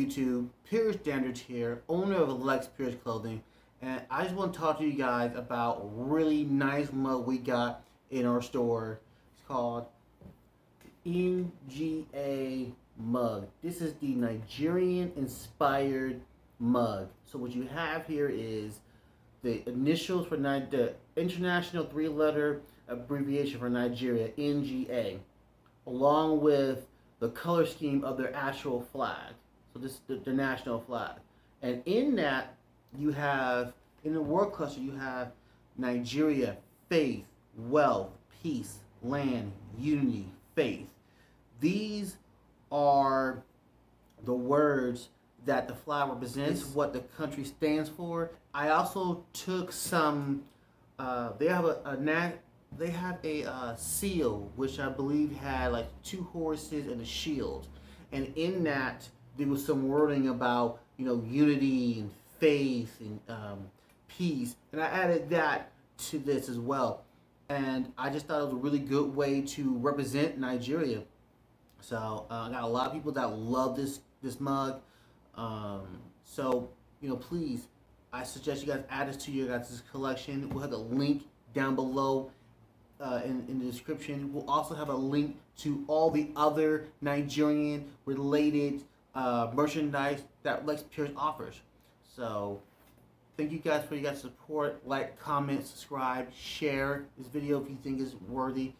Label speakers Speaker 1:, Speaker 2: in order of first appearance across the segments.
Speaker 1: YouTube, Pyerse Standards here, owner of Lex Pyerse Clothing, and I just want to talk to you guys about a really nice mug we got in our store. It's called NGA mug. This is the Nigerian inspired mug. So what you have here is the initials for the international 3-letter abbreviation for Nigeria, NGA, along with the color scheme of their actual flag. So this is the national flag. And in that, you have, in the word cluster, you have Nigeria, faith, wealth, peace, land, unity, faith. These are the words that the flag represents, what the country stands for. I also took some, they have a seal, which I believe had like 2 horses and a shield. And in that, there was some wording about, unity and faith and peace. And I added that to this as well. And I just thought it was a really good way to represent Nigeria. So I got a lot of people that love this mug. So please, I suggest you guys add this to your guys' collection. We'll have the link down below in the description. We'll also have a link to all the other Nigerian related merchandise that Lex Pyerse offers. So thank you guys for your guys' support. Like, comment, subscribe, share this video if you think it's worthy.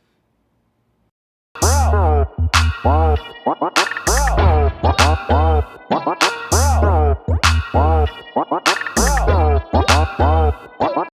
Speaker 1: Bro.